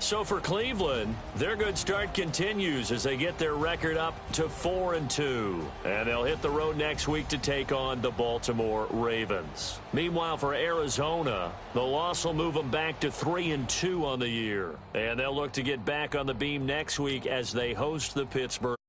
So for Cleveland, their good start continues as they get their record up to 4-2. And they'll hit the road next week to take on the Baltimore Ravens. Meanwhile, for Arizona, the loss will move them back to 3-2 on the year. And they'll look to get back on the beam next week as they host the Pittsburgh